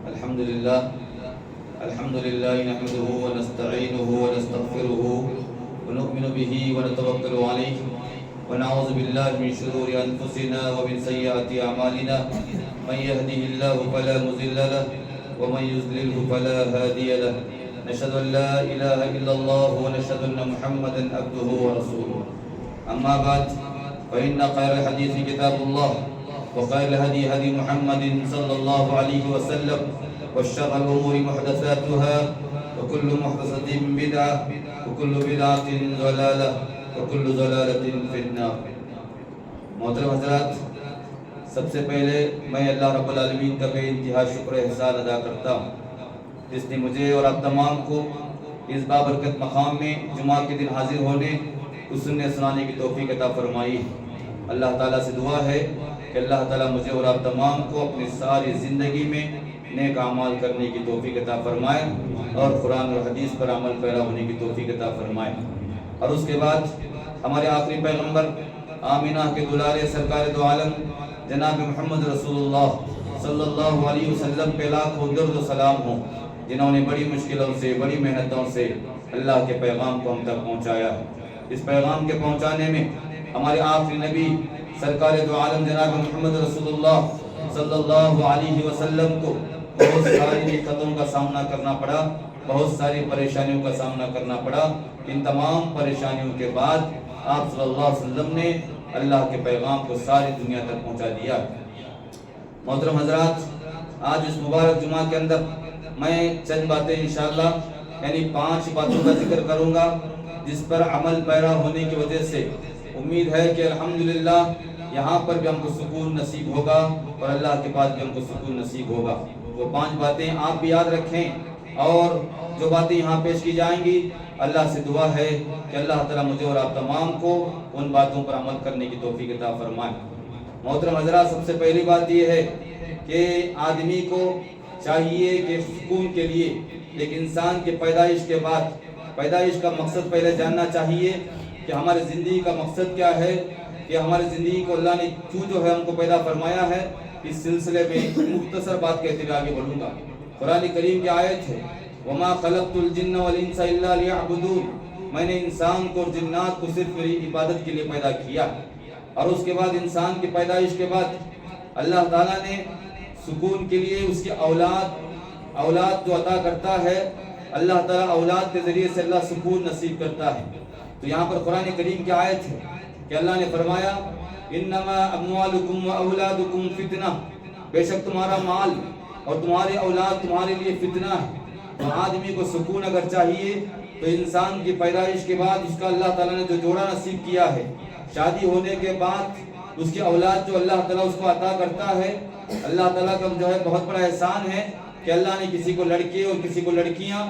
الحمد لله نحمده ونستعينه ونستغفره ونؤمن به ونتوكل عليه ونعوذ بالله من شرور أنفسنا ومن سيئات أعمالنا من يهده الله فلا مضل له ومن يضلله فلا هادي له نشهد أن لا إله إلا الله ونشهد أن محمدا عبده ورسوله أما بعد فإن خير الحديث كتاب الله وخير الهدي هدي محمد صلى الله عليه وسلم وشر الأمور محدثاتها وكل محدثة بدعة وكل بدعة ضلالة وكل ضلالة في النار. محترم حضرات، سب سے پہلے میں اللہ رب العالمین کا بے انتہا شکر احسان ادا کرتا ہوں جس نے مجھے اور آپ تمام کو اس بابرکت مقام میں جمعہ کے دن حاضر ہونے کو سننے سنانے کی توفیق عطا فرمائی. اللہ تعالیٰ سے دعا ہے کہ اللہ تعالیٰ مجھے اور آپ تمام کو اپنی ساری زندگی میں نیک اعمال کرنے کی توفیق عطا فرمائے اور قرآن اور حدیث پر عمل پیرا ہونے کی توفیق عطا فرمائے. اور اس کے بعد ہمارے آخری پیغمبر آمینہ کے دلالے سرکار دو عالم جناب محمد رسول اللہ صلی اللہ علیہ وسلم پہ لاکھوں درود و سلام ہوں، جنہوں نے بڑی مشکلوں سے بڑی محنتوں سے اللہ کے پیغام کو ہم تک پہنچایا. اس پیغام کے پہنچانے میں ہمارے آخری نبی سرکار دو عالم جناب محمد رسول اللہ صلی اللہ علیہ وسلم کو بہت ساری دقتوں کا سامنا کرنا پڑا، بہت ساری پریشانیوں کا سامنا کرنا پڑا. ان تمام پریشانیوں کے بعد آپ صلی اللہ علیہ وسلم نے اللہ کے پیغام کو ساری دنیا تک پہنچا دیا. محترم حضرات، آج اس مبارک جمعہ کے اندر میں چند باتیں انشاءاللہ یعنی 5 باتوں کا ذکر کروں گا جس پر عمل پیرا ہونے کی وجہ سے امید ہے کہ الحمدللہ یہاں پر بھی ہم کو سکون نصیب ہوگا اور اللہ کے پاس بھی ہم کو سکون نصیب ہوگا. وہ 5 باتیں آپ بھی یاد رکھیں اور جو باتیں یہاں پیش کی جائیں گی اللہ سے دعا ہے کہ اللہ تعالیٰ مجھے اور آپ تمام کو ان باتوں پر عمل کرنے کی توفیق عطا فرمائے. محترم حضرات، سب سے پہلی بات یہ ہے کہ آدمی کو چاہیے کہ سکون کے لیے ایک انسان کے پیدائش کے بعد پیدائش کا مقصد پہلے جاننا چاہیے کہ ہماری زندگی کا مقصد کیا ہے، کہ ہماری زندگی کو اللہ نے کیوں جو ہے ہم کو پیدا فرمایا ہے. اس سلسلے میں مختصر بات کہتے ہوئے آگے بڑھوں گا. قرآن کریم کی آیت ہے وَمَا خَلَقْتُ الْجِنَّ وَالْإِنسَ إِلَّا لِيَعْبُدُونَ، میں نے انسان کو اور جنات کو صرف میری عبادت کے لیے پیدا کیا. اور اس کے بعد انسان کی پیدائش کے بعد اللہ تعالیٰ نے سکون کے لیے اس کی اولاد جو عطا کرتا ہے، اللہ تعالیٰ اولاد کے ذریعے سے اللہ سکون نصیب کرتا ہے. تو یہاں پر قرآن کریم کی آیت ہے کہ اللہ نے فرمایا انما اموالکم و اولادکم فتنہ، بے شک تمہارا مال اور تمہارے اولاد تمہارے لیے فتنہ ہے. تو آدمی کو سکون اگر چاہیے تو انسان کی پیدائش کے بعد اس کا اللہ تعالیٰ نے جو جوڑا نصیب کیا ہے، شادی ہونے کے بعد اس کی اولاد جو اللہ تعالیٰ اس کو عطا کرتا ہے، اللہ تعالیٰ کا جو ہے بہت بڑا احسان ہے کہ اللہ نے کسی کو لڑکے اور کسی کو لڑکیاں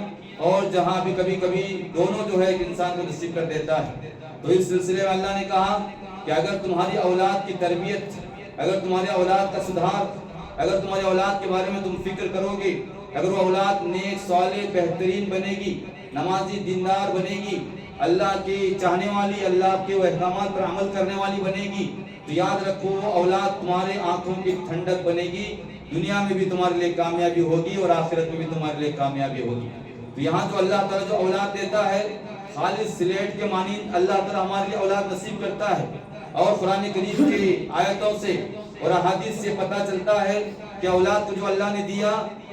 اور جہاں بھی کبھی کبھی دونوں جو ہے ایک انسان کو نصیب کر دیتا ہے. تو اس سلسلے میں اللہ نے کہا کہ اگر تمہاری اولاد کی تربیت، اگر تمہاری اولاد کا سدھار، اگر تمہاری اولاد کے بارے میں تم فکر کرو گے، اگر وہ اولاد نیک صالح بہترین بنے گی، نمازی دیندار بنے گی، اللہ کی چاہنے والی، اللہ کے احکامات پر عمل کرنے والی بنے گی، تو یاد رکھو وہ اولاد تمہارے آنکھوں کی ٹھنڈک بنے گی، دنیا میں بھی تمہارے لیے کامیابی ہوگی اور آخرت میں بھی تمہارے لیے کامیابی ہوگی. تو یہاں جو اللہ تعالیٰ جو اولاد دیتا ہے خالص سلیٹ کے مانند اللہ تعالیٰ ہمارے لیے اولاد نصیب کرتا ہے. اور قرآن کریم کی آیتوں سے اور احادیث سے پتہ چلتا ہے کہ اولاد کو جو اللہ نے دیا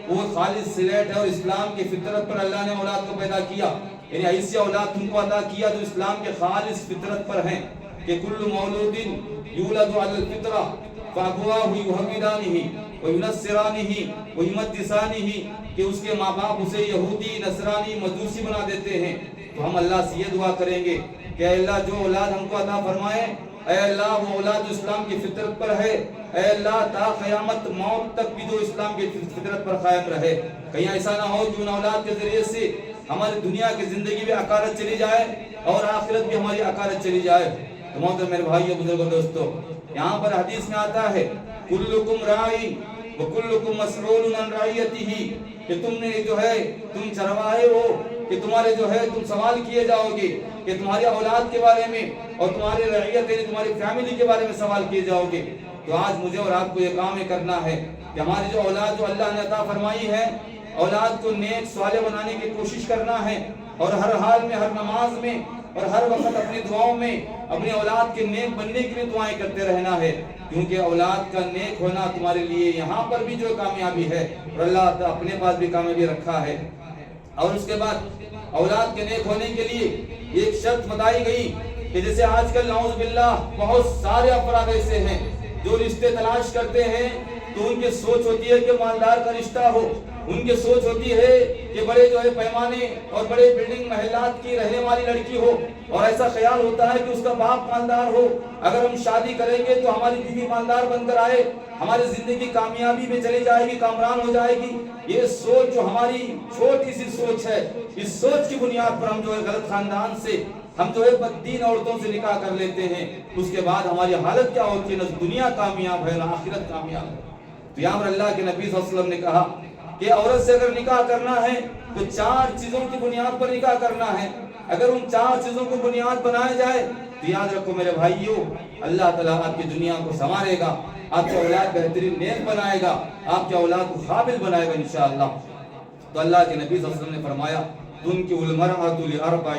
وہ خالص سلیٹ ہے اور اسلام کی فطرت پر اللہ نے اولاد کو پیدا کیا. یعنی ایسی اولاد تم کو عطا کیا جو اسلام کے خالص فطرت پر ہیں کہ کل مولود یولد علی الفطرہ فابواہ یہودانہ وینصرانہ ویمجسانہ، کہ اس کے ماں باپ اسے یہودی، نصرانی، مجوسی بنا دیتے ہیں. تو ہم اللہ سے یہ دعا کریں گے کہ اے اللہ جو اولاد ہم کو عطا فرمائے، اے اللہ وہ اولاد جو اسلام کی فطرت پر ہے، اے اللہ تا قیامت موت تک بھی جو اسلام کی فطرت پر قائم رہے. کہیں ایسا نہ ہو کہ ان اولاد کے ذریعے سے ہماری دنیا کی زندگی بھی عقارت چلی جائے اور آخرت بھی ہماری عقارت چلی جائے. تو محترم میرے بھائیو بزرگوں دوستو، یہاں پر حدیث میں آتا ہے کلکم راعی وکلکم مسئول عن رعیتہ، کہ تم نے جو ہے تم چرواہے ہو کہ تمہارے جو ہے تم سوال کیے جاؤ گے کہ تمہاری اولاد کے بارے میں اور تمہاری رعیت یعنی تمہاری فیملی کے بارے میں سوال کیے جاؤ گے. تو آج مجھے اور آپ کو یہ کام کرنا ہے کہ ہماری جو اولاد جو اللہ نے عطا فرمائی ہے، اولاد کو نیک صالح بنانے کی کوشش کرنا ہے، اور ہر حال میں، ہر نماز میں اور ہر وقت اپنی دعاؤں میں اپنی اولاد کے نیک بننے کے لیے دعائیں کرتے رہنا ہے، کیونکہ اولاد کا نیک ہونا تمہارے لیے یہاں پر بھی جو کامیابی ہے، اور اللہ اپنے پاس بھی کامیابی رکھا ہے۔ اور اس کے بعد اولاد کے نیک ہونے کے لیے ایک شرط بتائی گئی کہ جیسے آج کل نعوذ باللہ بہت سارے افراد ایسے ہیں جو رشتے تلاش کرتے ہیں، تو ان کی سوچ ہوتی ہے کہ مالدار کا رشتہ ہو، ان کی سوچ ہوتی ہے کہ بڑے جو ہے پیمانے اور بڑے بلڈنگ محلات کی رہنے والی لڑکی ہو، اور ایسا خیال ہوتا ہے کہ اس کا باپ مالدار ہو، اگر ہم شادی کریں گے تو ہماری بیوی مالدار بن کر آئے، ہماری زندگی کامیابی میں چلی جائے گی، کامران ہو جائے گی۔ یہ سوچ جو ہماری چھوٹی سی سوچ ہے، اس سوچ کی بنیاد پر ہم جو ہے غلط خاندان سے، ہم جو ہے بددین عورتوں سے نکاح کر لیتے ہیں، اس کے بعد ہماری حالت کیا ہوتی ہے؟ نہ دنیا کامیاب ہے نہ آخرت کامیاب ہے۔ تو یہاں پر اللہ کے نبی صلی اللہ علیہ وسلم نے کہا کہ عورت سے اگر نکاح کرنا ہے تو 4 چیزوں کی بنیاد پر نکاح کرنا ہے۔ اگر ان 4 چیزوں کو بنیاد بنایا جائے تو یاد رکھو میرے بھائیوں، اللہ تعالیٰ آپ کی دنیا کو سنوارے گا، آپ کی اولاد بہترین نیک بنائے گا، آپ کی اولاد کو قابل بنائے گا انشاءاللہ۔ تو اللہ کے نبی صلی اللہ علیہ وسلم نے فرمایا تنکح المرأة لأربع،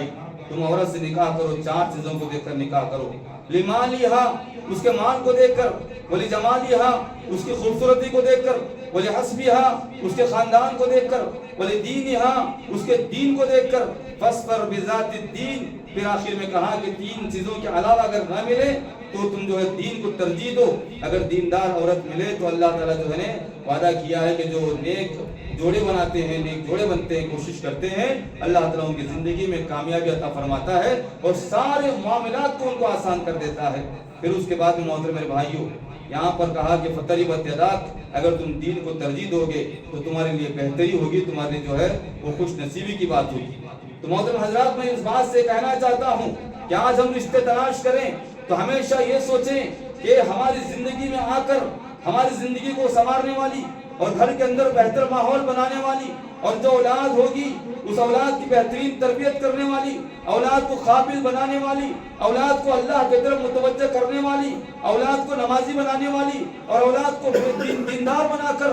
تم عورت سے نکاح کرو 4 چیزوں کو دیکھ کر نکاح کرو، لمالہا، اس کے مال کو دیکھ کر، ولجمالہا، اس کی خوبصورتی کو دیکھ کر، ولحسبہا، اس کے خاندان کو دیکھ کر، ولدینہا، اس کے دین کو دیکھ کر، فاصبر بذات الدین، پھر آخر میں کہا کہ 3 چیزوں کے علاوہ اگر نہ ملے تو تم جو ہے دین کو ترجیح دو۔ اگر دیندار عورت ملے تو اللہ تعالیٰ جو ہے وعدہ کیا ہے کہ جو نیک جوڑے بناتے ہیں، نیک جوڑے بنتے ہیں، کوشش کرتے ہیں، اللہ تعالیٰ ان کی زندگی میں کامیابی عطا فرماتا ہے اور سارے معاملات کو ان کو آسان کر دیتا ہے۔ پھر اس کے بعد میں محترم میرے بھائیوں، یہاں پر کہا کہ فطریبت یداک، اگر تم دین کو ترجیح دو گے تو تمہارے لیے بہتری ہوگی، تمہارے لیے جو ہے وہ خوش نصیبی کی بات ہوگی۔ تو محترم حضرات، میں اس بات سے کہنا چاہتا ہوں کہ آج ہم رشتے تلاش کریں تو ہمیشہ یہ سوچیں کہ ہماری زندگی میں آ کر ہماری زندگی کو سنوارنے والی اور گھر کے اندر بہتر ماحول بنانے والی، اور جو اولاد ہوگی اس اولاد کی بہترین تربیت کرنے والی، اولاد کو قابل بنانے والی، اولاد کو اللہ کی طرف متوجہ کرنے والی، اولاد کو نمازی بنانے والی، اور اولاد کو دیندار بنا کر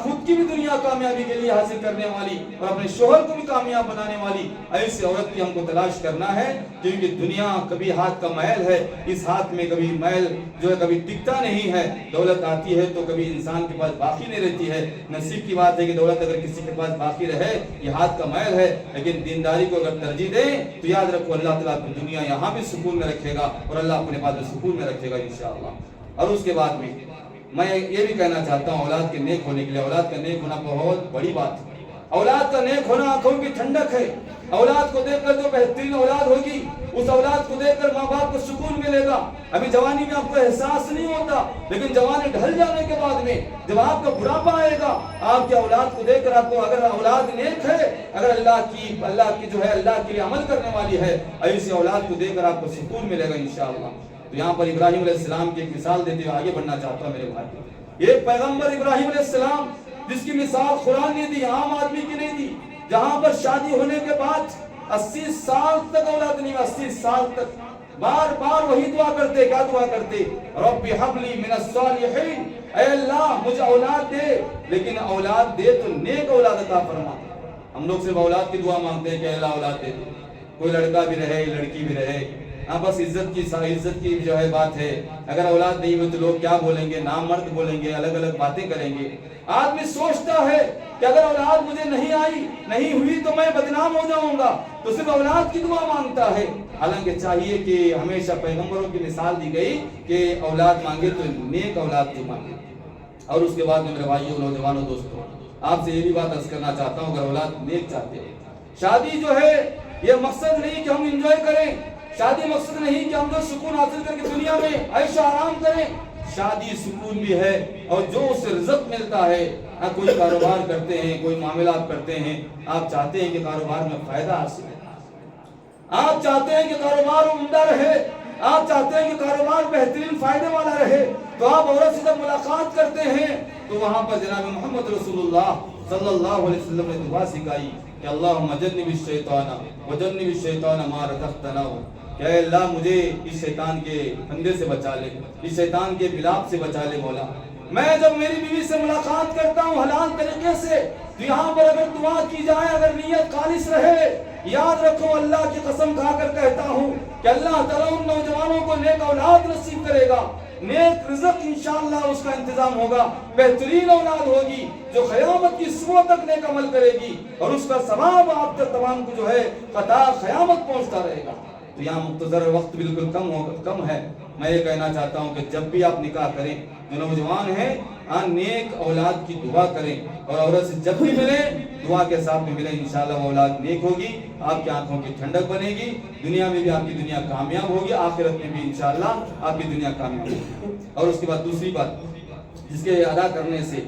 خود کی بھی دنیا کامیابی کے لیے حاصل کرنے والی اور اپنے شوہر کو بھی کامیاب بنانے والی ایسی عورت کی ہم کو تلاش کرنا ہے، کیونکہ دنیا کبھی ہاتھ کا محل ہے، اس ہاتھ میں کبھی محل جو ہے کبھی ٹکتا نہیں ہے۔ دولت آتی ہے تو کبھی انسان کے پاس باقی نہیں رہتی ہے، نصیب کی بات ہے کہ دولت اگر کسی کے پاس باقی رہے یہ ہاتھ کا محل ہے، لیکن دینداری کو اگر ترجیح دیں تو یاد رکھو اللہ تعالیٰ اپنی دنیا یہاں بھی سکون میں رکھے گا اور اللہ اپنے پاس بھی سکون میں رکھے گا انشاءاللہ۔ اور اس کے بعد میں یہ بھی کہنا چاہتا ہوں اولاد کے نیک ہونے کے لیے، اولاد کا نیک ہونا بہت بڑی بات ہے۔ اولاد کا نیک ہونا آنکھوں کی ٹھنڈک ہے۔ اولاد کو دیکھ کر جو بہترین اولاد ہوگی اس اولاد کو دیکھ کر ماں باپ کو سکون ملے گا۔ ابھی جوانی میں آپ کو احساس نہیں ہوتا، لیکن جوانی ڈھل جانے کے بعد میں جب آپ کا بڑھاپا آئے گا، آپ کے اولاد کو دیکھ کر آپ کو، اگر اولاد نیک ہے، اگر اللہ کی جو ہے اللہ کے لیے عمل کرنے والی ہے، ایسی اولاد کو دیکھ کر آپ کو سکون ملے گا انشاءاللہ۔ تو یہاں پر ابراہیم علیہ السلام کی ایک مثال دیتے ہوئے آگے بڑھنا چاہتا ہوں میرے بھائی۔ ایک پیغمبر ابراہیم علیہ السلام جس کی مثال قرآن نے دی، عام آدمی کی نہیں دی، جہاں پر شادی ہونے کے بعد 80 سال تک اولاد نہیں، 80 سال تک بار بار وہی دعا کرتے، کیا دعا کرتے؟ رب حب لی من الصالحین، اے اللہ مجھے اولاد دے، لیکن اولاد دے تو نیک اولاد عطا فرما۔ ہم لوگ صرف اولاد کی دعا مانگتے ہیں کہ اللہ اولاد دے، کوئی لڑکا بھی رہے لڑکی بھی رہے، ہاں بس عزت کی جو ہے بات ہے۔ اگر اولاد نہیں ہوئی تو لوگ کیا بولیں گے، نام مرد بولیں گے، الگ الگ باتیں کریں گے۔ آدمی سوچتا ہے کہ اگر اولاد مجھے نہیں آئی، نہیں ہوئی تو میں بدنام ہو جاؤں گا، تو صرف اولاد کی دعا مانگتا ہے۔ حالانکہ چاہیے کہ ہمیشہ پیغمبروں کی مثال دی گئی کہ اولاد مانگے تو نیک اولاد کی مانگے۔ اور اس کے بعد میرے بھائیوں، نوجوانوں، دوستوں، آپ سے یہ بھی بات عرض کرنا چاہتا ہوں، اگر اولاد نیک چاہتے ہیں، شادی جو ہے یہ مقصد نہیں کہ ہم انجوائے کریں، شادی مقصد نہیں کہ ہم جو سکون حاصل کر کے دنیا میں عیش و آرام کریں، شادی سکون بھی ہے اور جو اسے رزق ملتا ہے۔ کوئی کاروبار کرتے ہیں، کوئی معاملات کرتے ہیں، آپ چاہتے ہیں کہ کاروبار میں فائدہ حاصل ہے، آپ چاہتے ہیں کہ کاروبار عمدہ رہے، آپ چاہتے ہیں کہ کاروبار بہترین فائدے والا رہے، تو آپ عورت سے جب ملاقات کرتے ہیں تو وہاں پر جناب محمد رسول اللہ صلی اللہ علیہ وسلم نے دعا سکھائی کہ اللہم جنب الشیطان وجنب الشیطان ما رزقتنا، کہ اے اللہ مجھے اس شیطان کے پھندے سے بچا لے، اس شیطان کے بلاپ سے بچا لے مولا۔ میں جب میری بیوی سے ملاقات کرتا ہوں حلال طریقے سے، تو یہاں پر اگر دعا کی جائے، اگر نیت خالص رہے، یاد رکھو اللہ کی قسم کھا کر کہتا ہوں کہ اللہ تعالیٰ ان نوجوانوں کو نیک اولاد نصیب کرے گا، نیک رزق انشاءاللہ اس کا انتظام ہوگا، بہترین اولاد ہوگی جو قیامت کی صبح تک نیک عمل کرے گی، اور اس کا ثواب آپ تک تمام کو جو ہے قطع قیامت پہنچتا رہے گا۔ تو یہاں مختصر وقت بالکل کم ہے، میں یہ کہنا چاہتا ہوں کہ جب بھی آپ نکاح کریں، جو نوجوان ہیں نیک اولاد کی دعا کریں، اور عورت سے جب بھی ملیں دعا کے ساتھ میں ملیں، انشاءاللہ وہ اولاد نیک ہوگی، آپ کی آنکھوں کی ٹھنڈک بنے گی، دنیا میں بھی آپ کی دنیا کامیاب ہوگی، آخرت میں بھی انشاءاللہ آپ کی دنیا کامیاب ہوگی۔ اور اس کے بعد دوسری بات جس کے ادا کرنے سے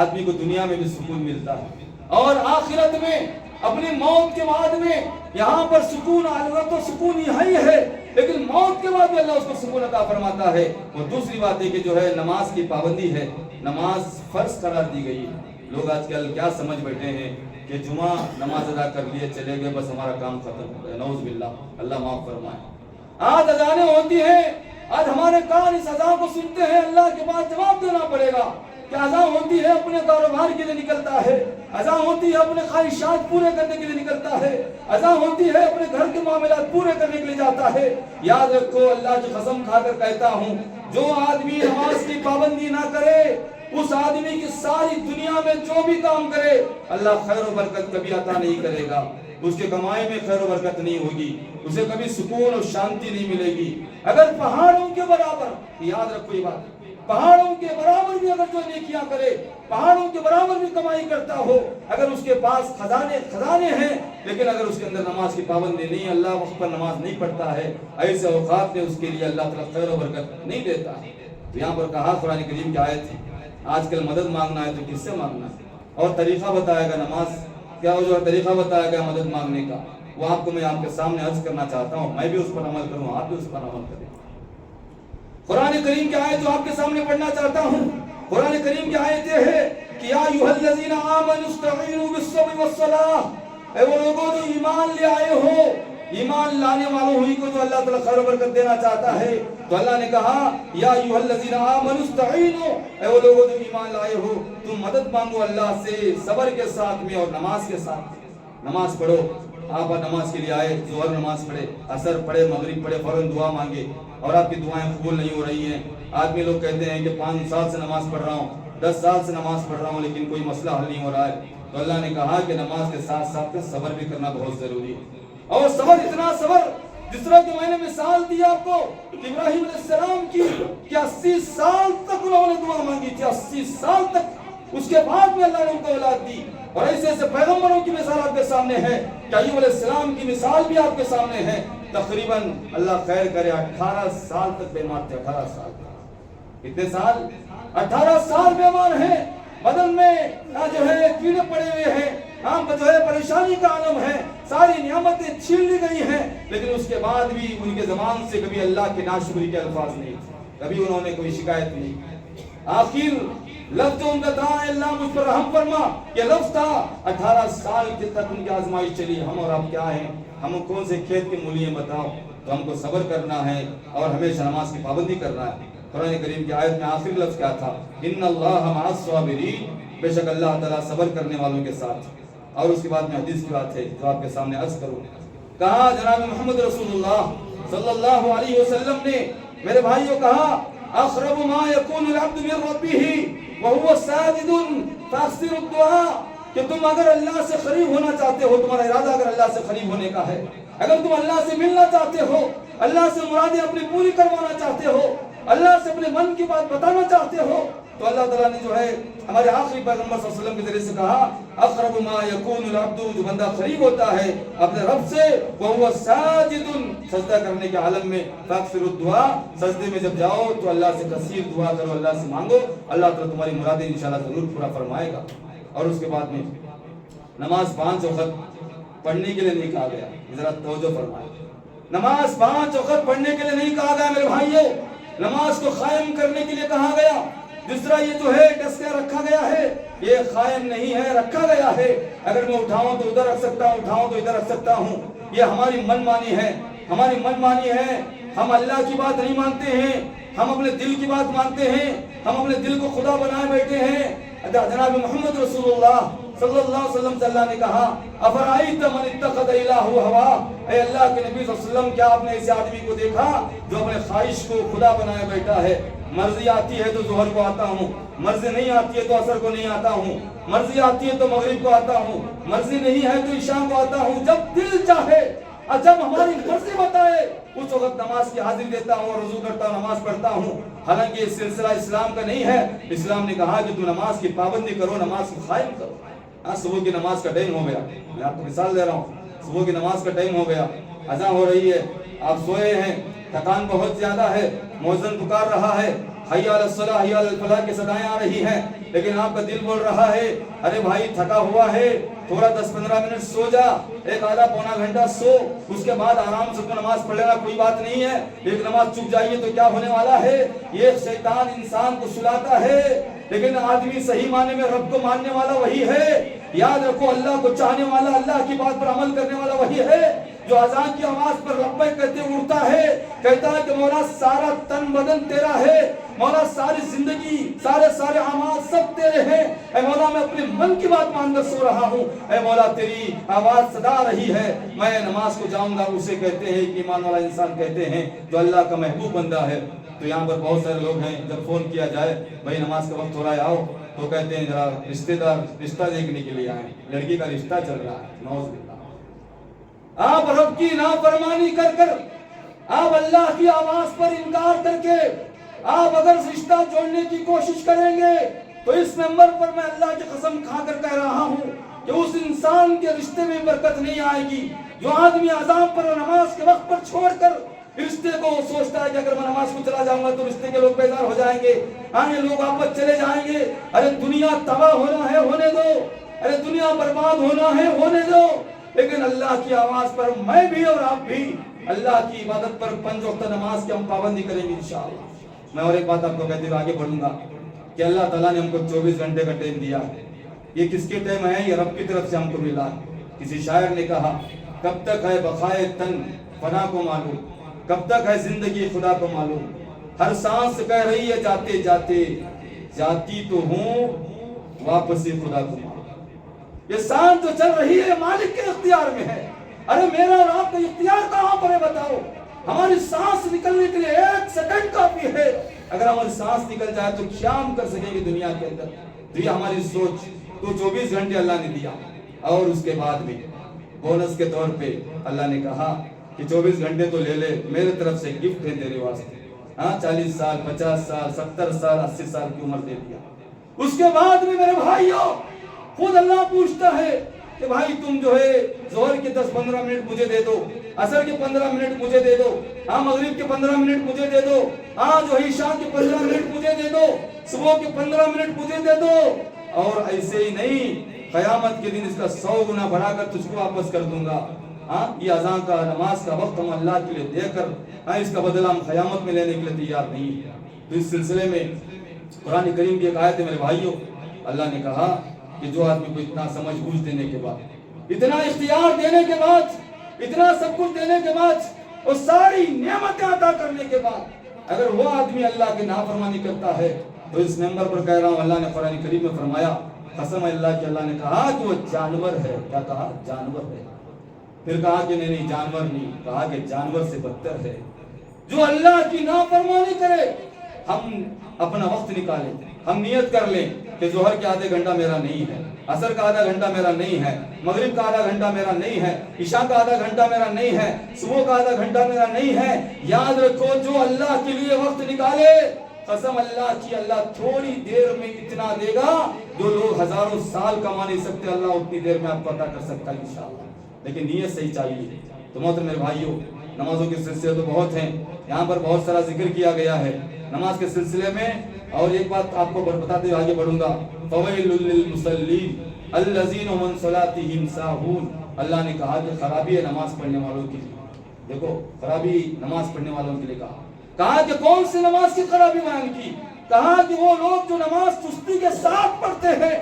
آدمی کو دنیا میں بھی سکون ملتا ہے، اور آخرت میں اپنی موت کے بعد میں یہاں پر سکون تو سکون یہی ہے، لیکن موت کے بعد بھی اللہ اس کو سکون عطا فرماتا ہے۔ اور دوسری بات ہے کہ جو ہے نماز کی پابندی ہے، نماز فرض قرار دی گئی ہے۔ لوگ آج کل کیا سمجھ بیٹھے ہیں کہ جمعہ نماز ادا کر لیے چلے گئے، بس ہمارا کام ختم ہو گیا، نعوذ باللہ، اللہ معاف فرمائے۔ آج اذانیں ہوتی ہیں، آج ہمارے کان اس اذان کو سنتے ہیں، اللہ کے پاس جواب دینا پڑے گا کہ اذان ہوتی ہے اپنے کاروبار کے لیے نکلتا ہے، اذان ہوتی ہے اپنے خواہشات پورے کرنے کے لیے نکلتا ہے، اذان ہوتی ہے اپنے گھر کے معاملات پورے کرنے کے لیے جاتا ہے۔ یاد رکھو اللہ کی قسم کھا کر کہتا ہوں، جو آدمی نماز کی پابندی نہ کرے، اس آدمی کی ساری دنیا میں جو بھی کام کرے اللہ خیر و برکت کبھی عطا نہیں کرے گا، اس کے کمائی میں خیر و برکت نہیں ہوگی، اسے کبھی سکون اور شانتی نہیں ملے گی۔ اگر پہاڑوں کے برابر، یاد رکھو یہ بات، پہاڑوں کے برابر بھی اگر جو نیکیاں کرے، پہاڑوں کے برابر بھی کمائی کرتا ہو، اگر اس کے پاس خزانے ہیں، لیکن اگر اس کے اندر نماز کی پابندی نہیں، اللہ وقت پر نماز نہیں پڑھتا ہے، ایسے اوقات میں اس کے لیے اللہ تعالیٰ خیر و برکت نہیں دیتا۔ تو یہاں پر کہا قرآن کریم کی آیت ہے، آج کل مدد مانگنا ہے تو کس سے مانگنا ہے، اور طریقہ بتایا گا نماز کیا وہ جو طریقہ بتایا گیا مدد مانگنے کا، وہ آپ کو میں آپ کے سامنے عرض کرنا چاہتا ہوں، میں بھی اس پر عمل کروں، آپ بھی اس پر عمل کریں۔ قرآن کریم کی آیت جو آپ کے سامنے پڑھنا چاہتا ہوں، قرآن کریم کی آیت یہ ہے کہ یا ایھا الذین آمنوا استعینوا بالصبر والصلاۃ، اے وہ لوگوں جو ایمان لے آئے ہو، ایمان لانے والوں ہوئی کو جو اللہ تعالیٰ خیر و برکت دینا چاہتا ہے، تو اللہ نے کہا یا ایھا الذین آمنوا استعینوا، اے وہ لوگوں جو ایمان لائے ہو تم مدد مانگو اللہ سے صبر کے ساتھ میں اور نماز کے ساتھ۔ نماز پڑھو، آپ نماز کے لیے آئے، ظہر نماز پڑھے، عصر پڑھے، مغرب پڑھے، فوراً دعا مانگے، اور آپ کی دعائیں قبول نہیں ہو رہی ہیں۔ آدمی لوگ کہتے ہیں کہ 5 سال سے نماز پڑھ رہا ہوں، 10 سال سے نماز پڑھ رہا ہوں، لیکن کوئی مسئلہ حل نہیں ہو رہا ہے۔ تو اللہ نے کہا کہ نماز کے ساتھ ساتھ صبر بھی کرنا بہت ضروری ہے، اور صبر اتنا صبر جس طرح کہ میں نے مثال دی آپ کو کہ ابراہیم علیہ السلام کی کہ 80 سال تک انہوں نے دعا مانگی تھی، 80 سال تک، اس کے بعد میں اللہ نے ان کو اولاد دی۔ اور ایسے ایسے پیغمبروں کی مثال آپ کے سامنے ہے کہ ایوب علیہ السلام کی مثال بھی آپ کے سامنے ہے، تقریباً اللہ خیر کرے 18 سال تک بیمار تھے، 18 سال۔ کتنے سال؟ 18 سال بیمار ہیں، بدن میں جو ہے کیڑے پڑے ہوئے ہیں، جو ہے پریشانی کا عالم ہے، ساری نعمتیں چھین لی گئی ہیں، لیکن اس کے بعد بھی ان کے زبان سے کبھی اللہ کے ناشکری کے الفاظ نہیں تھے، کبھی انہوں نے کوئی شکایت نہیں۔ آخر لفظ ان کا تھا اللہ مجھ پر رحم فرما، یہ لفظ تھا۔ 18 سال تک ان کی آزمائش چلی۔ ہم اور آپ کیا ہیں؟ ہم کون سے کھیت کے مولی ہیں بتاؤ؟ تو ہم کو صبر کرنا ہے اور ہمیشہ نماز کی پابندی کرنا ہے۔ قرآن کریم کی آیت میں آخری لفظ کیا تھا؟ ان اللہ مع الصابرین، بے شک اللہ تعالیٰ صبر کرنے والوں کے ساتھ۔ اور اس کے بعد میں حدیث کی بات ہے جو آپ کے سامنے عرض کروں، کہا جناب محمد رسول اللہ صلی اللہ علیہ وسلم نے، میرے بھائیوں، کہا اقرب ما یکون العبد من ربہ وهو ساجد فاکثروا الدعاء، کہ تم اگر اللہ سے قریب ہونا چاہتے ہو، تمہارا ارادہ اگر اللہ سے قریب ہونے کا ہے، اگر تم اللہ سے ملنا چاہتے ہو، اللہ سے مرادیں اپنی پوری کروانا چاہتے ہو، اللہ سے اپنے من کی بات بتانا چاہتے ہو، تو اللہ تعالیٰ نے جو ہے ہمارے آخری پیغمبر صلی اللہ علیہ وسلم کے ذریعے سے کہا اقرب ما یکون العبد، جو بندہ قریب ہوتا ہے اپنے رب سے، وہو ساجد، سجدہ کرنے کے عالم میں، فاکثروا الدعاء، سجدے میں جب جاؤ تو اللہ سے کثیر دعا کرو، اللہ سے مانگو، اللہ تعالیٰ تمہاری مرادیں انشاءاللہ ضرور پورا فرمائے گا۔ اور اس کے بعد میں نماز 5 وقت پڑھنے کے لیے نہیں کہا گیا، ذرا توجہ فرمائیں، نماز 5 وقت پڑھنے کے لیے نہیں کہا گیا میرے بھائیوں، نماز کو قائم کرنے کے لیے کہا گیا۔ جس طرح یہ جو ہے ڈسکا رکھا گیا ہے، یہ قائم نہیں ہے، رکھا گیا ہے، اگر میں اٹھاؤں تو ادھر رکھ سکتا ہوں، اٹھاؤں تو ادھر رکھ سکتا ہوں، یہ ہماری من مانی ہے، ہماری من مانی ہے، ہم اللہ کی بات نہیں مانتے ہیں، ہم اپنے دل کی بات مانتے ہیں، ہم اپنے دل کو خدا بنائے بیٹھے ہیں۔ جناب محمد رسول اللہ صلی اللہ علیہ وسلم سے اللہ نے کہا افرائیت من اتخذ الہ ہوا، اے اللہ کے نبی صلی اللہ علیہ وسلم کیا آپ نے ایسے آدمی کو دیکھا جو اپنے خواہش کو خدا بنائے بیٹھا ہے؟ مرضی آتی ہے تو ظہر کو آتا ہوں، مرضی نہیں آتی ہے تو عصر کو نہیں آتا ہوں، مرضی آتی ہے تو مغرب کو آتا ہوں، مرضی نہیں ہے تو عشاء کو آتا ہوں، جب دل چاہے اور جب ہماری مرضی بتائے اس وقت نماز کی حاضری دیتا ہوں اور رضو کرتا ہوں، نماز پڑھتا ہوں۔ حالانکہ یہ سلسلہ اسلام کا نہیں ہے۔ اسلام نے کہا کہ تو نماز کی پابندی کرو، نماز کو قائم کرو۔ صبح کی نماز کا ٹائم ہو گیا، میں آپ کو مثال دے رہا ہوں، صبح کی نماز کا ٹائم ہو گیا، اذان ہو رہی ہے، آپ سوئے ہیں، تھکان بہت زیادہ ہے، مؤذن پکار رہا ہے، حی علی الصلاۃ حی علی الفلاح کی صدائیں آ رہی ہیں، لیکن آپ کا دل بول رہا ہے ارے بھائی تھکا ہوا ہے، تھوڑا 10-15 منٹ سو جا، ایک آدھا پونا گھنٹہ سو، اس کے بعد آرام سے تو نماز پڑھ لینا، کوئی بات نہیں ہے۔ ایک نماز چک جائیے تو کیا ہونے والا ہے؟ یہ شیطان انسان کو سلاتا ہے، لیکن آدمی صحیح معنی میں رب کو ماننے والا وہی ہے۔ یاد رکھو اللہ کو چاہنے والا، اللہ کی بات پر عمل کرنے والا وہی ہے جو اذان کی آواز پر لبیک کہتے اڑتا ہے، کہتا ہے کہ مولا سارا تن بدن تیرا ہے، مولا ساری زندگی سارے اعمال سب تیرے ہیں، اے مولا میں اپنے من کی بات مان کر سو رہا ہوں، اے مولا تیری آواز صدا رہی ہے، میں نماز کو جاؤں گا۔ اسے کہتے ہیں کہ ایمان والا انسان کہتے ہیں جو اللہ کا محبوب بندہ ہے۔ تو یہاں پر بہت سارے لوگ ہیں، جب فون کیا جائے بھائی نماز کا وقت ہو رہا ہے آؤ، تو کہتے ہیں ذرا رشتہ دیکھنے کے لیے آئے، لڑکی کا رشتہ چل رہا ہے، نعوذ باللہ۔ آپ رب کی نافرمانی کر کر، آپ اللہ کی آواز پر انکار کر کے، آپ اگر رشتہ جوڑنے کی کوشش کریں گے تو اس نمبر پر میں اللہ کی قسم کھا کر کہہ رہا ہوں کہ اس انسان کے رشتے میں برکت نہیں آئے گی۔ جو آدمی اذان پر اور نماز کے وقت پر چھوڑ کر رشتے کو سوچتا ہے کہ اگر میں نماز کو چلا جاؤں گا تو رشتے کے لوگ بیزار ہو جائیں گے، آگے لوگ واپس چلے جائیں گے، ارے دنیا تباہ ہونا ہے ہونے دو، ارے دنیا برباد ہونا ہے ہونے دو، لیکن اللہ کی آواز پر میں بھی اور آپ بھی اللہ کی عبادت پر 5 وقت نماز کی ہم پابندی کریں گے انشاءاللہ۔ میں اور ایک بات آپ کو کہتے ہوئے آگے بڑھوں گا کہ اللہ تعالیٰ نے ہم کو 24 گھنٹے کا ٹائم دیا ہے۔ یہ کس کے ٹائم ہے؟ یہ رب کی طرف سے ہم کو ملا ہے۔ کسی شاعر نے کہا کب تک ہے بقائے تن فنا کو معلوم، کب تک ہے زندگی خدا کو معلوم، ہر سانس کہہ رہی ہے جاتے جاتے جاتی تو ہوں واپسی خدا کو معلوم۔ یہ سانس تو چل رہی ہے مالک کے اختیار میں ہے، ارے میرا اور آپ کا اختیار کہاں پر ہے بتاؤ؟ ہماری سانس نکلنے کے لیے 1 سیکنڈ کافی ہے، اگر ہماری سانس نکل جائے تو کیا ہم کر سکیں گے دنیا کے اندر؟ تو یہ ہماری سوچ تو 24 گھنٹے اللہ نے دیا، اور اس کے بعد بھی بونس کے طور پہ اللہ نے کہا کہ 24 گھنٹے تو لے لے، میرے طرف سے گفٹ ہے تیرے واسطے۔ 40 سال 50 سال 70 سال 80 سال کی عمر دے دیا۔ اس کے بعد بھی میرے بھائیوں خود اللہ پوچھتا ہے کہ بھائی تم جو ہے ظہر کے 10-15 منٹ مجھے دے دو، عصر کے 15 منٹ مجھے دے دو، مغرب کے 15 منٹ مجھے دے دو، جو عشاء کے 15 منٹ مجھے دے دو، صبح کے 15 منٹ مجھے دے دو، اور ایسے ہی نہیں قیامت کے دن اس کا 100 گنا بڑھا کر تجھ کو واپس کر دوں گا۔ یہ اذان کا نماز کا وقت ہم اللہ کے لیے دے کر اس کا بدلہ ہم قیامت میں لینے کے لیے تیار نہیں ہے۔ تو اس سلسلے میں قرآن کریم کی ایک آیت ہے میرے بھائیوں، اللہ نے کہا کہ جو آدمی کو اتنا سمجھ بوجھ دینے کے بعد، اتنا اختیار دینے کے بعد، اتنا سب کچھ دینے کے بعد، اور ساری نعمتیں عطا کرنے کے بعد اگر وہ آدمی اللہ کی نافرمانی کرتا ہے تو اس ممبر پر کہہ رہا ہوں اللہ نے قرآن کریم میں فرمایا قسم اللہ کی، اللہ نے کہا کہ وہ جانور ہے۔ کیا کہا؟ جانور ہے۔ پھر کہا کہ نہیں جانور نہیں، کہا کہ جانور سے بدتر ہے جو اللہ کی نافرمانی کرے۔ ہم اپنا وقت نکالیں، ہم نیت کر لیں کہ ظہر کے آدھے گھنٹہ میرا نہیں ہے، عصر کا آدھا گھنٹہ میرا نہیں ہے، مغرب کا آدھا گھنٹہ میرا نہیں ہے، عشاء کا آدھا گھنٹہ میرا نہیں ہے، صبح کا آدھا گھنٹہ میرا نہیں ہے۔ یاد رکھو جو اللہ کے لیے وقت نکالے، قسم اللہ کی، اللہ تھوڑی دیر میں اتنا دے گا جو لوگ ہزاروں سال کما نہیں سکتے، اللہ اتنی دیر میں آپ کو عطا کر سکتا ہے انشاءاللہ، لیکن نیت صحیح چاہیے۔ تو محترم میرے بھائیوں، نمازوں کے سلسلے تو بہت ہیں، یہاں پر بہت سارا ذکر کیا گیا ہے نماز کے سلسلے میں، اور ایک بات آپ کو بتاتے ہوئے آگے بڑھوں گا، فویل للمصلین الذین هم عن صلاتهم ساہون۔ اللہ نے کہا کہ خرابی ہے نماز پڑھنے والوں کے لیے، دیکھو خرابی نماز پڑھنے والوں کے لیے کہا کہ کون سی نماز کی خرابی بیان کی؟ کہا کہ وہ لوگ جو نماز سستی کے ساتھ پڑھتے ہیں،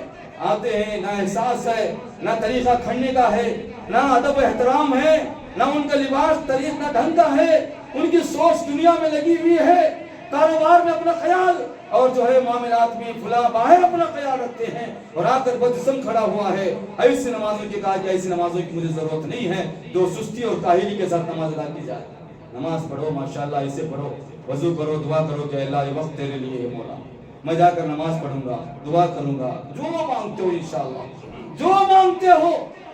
آتے ہیں نہ احساس ہے، نہ طریقہ کھڑنے کا ہے، نہ ادب و احترام ہے، نہ ان کا لباس طریق نہ ڈھنگ کا ہے، ان کی سوچ دنیا میں لگی ہوئی ہے، کاروبار میں اپنا خیال اور جو ہے معاملات میں فلاں باہر اپنا خیال رکھتے ہیں، اور آ کر بدجسم کھڑا ہوا ہے۔ ایسی نمازوں کی کہا کہ ایسی نمازوں کی مجھے ضرورت نہیں ہے جو سستی اور کاہلی کے ساتھ نماز ادا کی جائے۔ نماز پڑھو ماشاءاللہ، اسے پڑھو، وضو کرو، دعا کرو کہ اللہ یہ وقت تیرے لیے ہے مولا، میں جا کر نماز پڑھوں گا، دعا کروں گا، جو مانگتے ہو انشاءاللہ، جو مانگتے ہو۔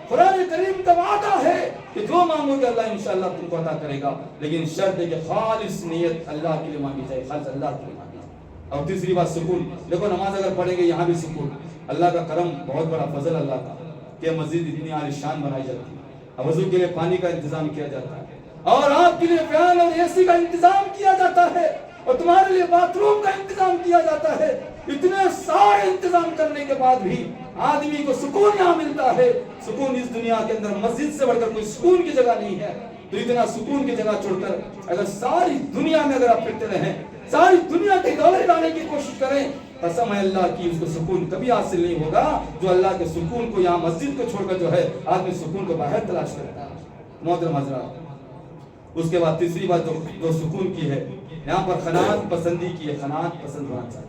قرآن کریم کا وعدہ ہے کہ جو مانگو گے اللہ انشاءاللہ تم کو عطا کرے گا، لیکن شرط ہے کہ خالص نیت اللہ کے لیے مانگی جائے، خالص اللہ کے لیے مانگی جائے۔ اور تیسری بات سکون، دیکھو نماز اگر پڑھیں گے یہاں بھی سکون، اللہ کا کرم، بہت بڑا فضل اللہ کا کہ مسجد اتنی عالیشان بنائی جاتی ہے، وضو کے لیے پانی کا انتظام کیا جاتا ہے، اور آپ کے لیے فین اور اے سی کا انتظام کیا جاتا ہے، اور تمہارے لیے باتھ روم کا انتظام کیا جاتا ہے۔ اتنے سارے انتظام کرنے کے بعد بھی آدمی کو سکون یہاں ملتا ہے۔ سکون اس دنیا کے اندر مسجد سے بڑھ کر کوئی سکون کی جگہ نہیں ہے۔ تو اتنا سکون کی جگہ چھوڑ کر اگر ساری دنیا میں اگر آپ پھرتے رہیں، ساری دنیا کی دولت لانے کی کوشش کریں، قسم ہے اللہ کی، اس کو سکون کبھی حاصل نہیں ہوگا جو اللہ کے سکون کو یہاں مسجد کو چھوڑ کر جو ہے آدمی سکون کو باہر تلاش کرتا ہے۔ محترم حضرات، اس کے بعد تیسری بات جو سکون کی ہے، یہاں پر قناعت پسندی کی ہے، قناعت پسند ہونا چاہیے۔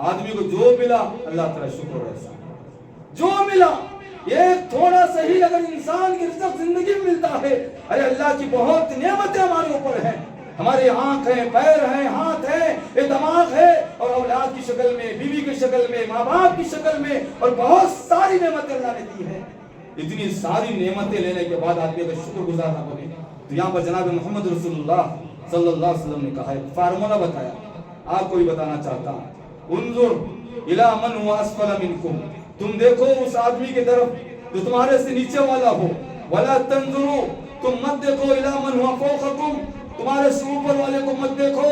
آدمی کو جو ملا اللہ تعالی شکر اور احسان، جو ملا ایک تھوڑا سا ہی اگر انسان کی رزق زندگی میں ملتا ہے، ارے اللہ کی بہت نعمتیں ہمارے اوپر ہیں، ہماری آنکھ ہے، پیر ہیں، ہاتھ ہے، یہ دماغ ہے، اور اولاد کی شکل میں، بیوی کی شکل میں، ماں باپ کی شکل میں، اور بہت ساری نعمتیں اللہ نے دی ہیں۔ اتنی ساری نعمتیں لینے کے بعد آدمی اگر شکر گزار نہ بنے تو یہاں پر جناب محمد رسول اللہ صلی اللہ علیہ وسلم نے کہا ہے، فارمولہ بتایا، آپ کو بھی بتانا چاہتا ہوں، انظر الی من هو اسفل منکم، تم دیکھو اس آدمی کی طرف جو تمہارے سے نیچے والا ہو، ولا تنظروا، تم مت دیکھو الی من هو فوقکم، تمہارے سے اوپر والے کو مت دیکھو،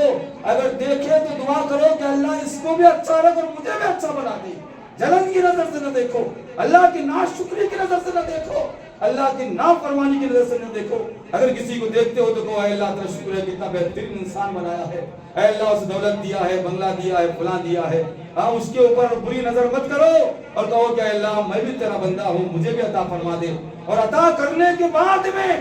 اگر دیکھے تو دعا کرو کہ اللہ اس کو بھی اچھا رکھ اور مجھے بھی اچھا بنا دے۔ جلن کی نظر سے نہ دیکھو، اللہ کی ناشکری کی نظر سے نہ دیکھو، اللہ کی نافرمانی کی نظر سے نہ دیکھو۔ اگر کسی کو دیکھتے ہو تو کہو اے اللہ تعالیٰ شکر ہے کتنا بہترین انسان بنایا ہے، اے اللہ اسے دولت دیا ہے، بنگلہ دیا ہے، فلاں دیا ہے، اس کے اوپر بری نظر مت کرو اور کہو کہ اے اللہ میں بھی تیرا بندہ ہوں، مجھے بھی عطا فرما دے، اور عطا کرنے کے بعد میں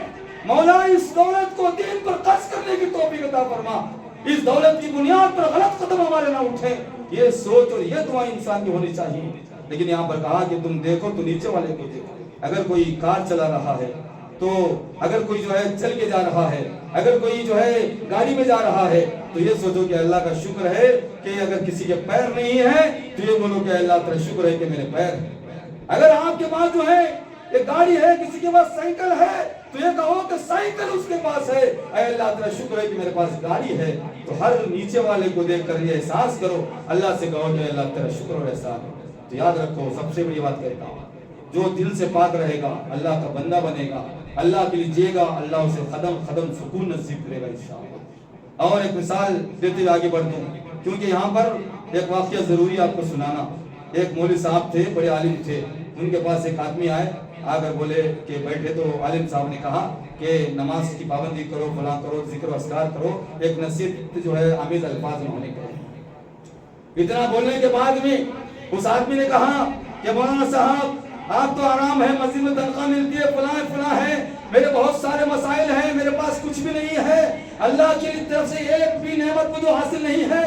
مولا اس دولت کو دین پر خرچ کرنے کی توفیق عطا فرما، اس دولت کی بنیاد پر غلط قدم ہمارے نہ اٹھے۔ یہ سوچ اور یہ دعا انسان کی ہونی چاہیے۔ لیکن یہاں پر کہا کہ تم دیکھو تو نیچے والے کو دیکھو، اگر کوئی کار چلا رہا ہے تو اگر کوئی جو ہے چل کے جا رہا ہے، اگر کوئی جو ہے گاڑی میں جا رہا ہے تو یہ سوچو کہ اللہ کا شکر ہے کہ اگر کسی کے پیر نہیں ہے تو یہ بولو کہ اللہ تعالیٰ شکر ہے کہ میرے پیر ہیں۔ اگر آپ کے پاس جو ہے ایک گاڑی ہے، کسی کے پاس سائیکل ہے تو یہ کہو کہ سائیکل اس کے پاس ہے، اے اللہ تعالیٰ شکر ہے کہ میرے پاس گاڑی ہے۔ تو ہر نیچے والے کو دیکھ کر یہ احساس کرو، اللہ سے کہو کہ اللہ تعالیٰ شکر اور احسان ہے۔ تو یاد رکھو، سب سے بڑی بات کہتا ہوں، جو دل سے پاک رہے گا اللہ کا بندہ بنے گا، اللہ کے لیے جیے گا، اللہ اسے قدم قدم سکون نصیب کرے گا انشاءاللہ۔ اور ایک مثال دیتے ہوئے آگے بڑھتا ہوں، کیونکہ یہاں پر ایک واقعہ ضروری آپ کو سنانا۔ ایک مولوی صاحب تھے، بڑے عالم تھے، ان کے پاس ایک آدمی آئے، آ کر بولے کہ بیٹھے، تو عالم صاحب نے کہا کہ نماز کی پابندی کرو، فلاں کرو، ذکر و اذکار کرو، ایک نصیحت جو ہے آمیز الفاظ میں ہونے کے۔ اتنا بولنے کے بعد میں اس آدمی نے کہا کہ مولانا صاحب آپ تو آرام ہے، مسجد میں تنخواہ ملتی ہے، فلاں فلاں ہے، میرے بہت سارے مسائل ہیں، میرے پاس کچھ بھی نہیں ہے، اللہ کی طرف سے ایک بھی نعمت مجھے حاصل نہیں ہے۔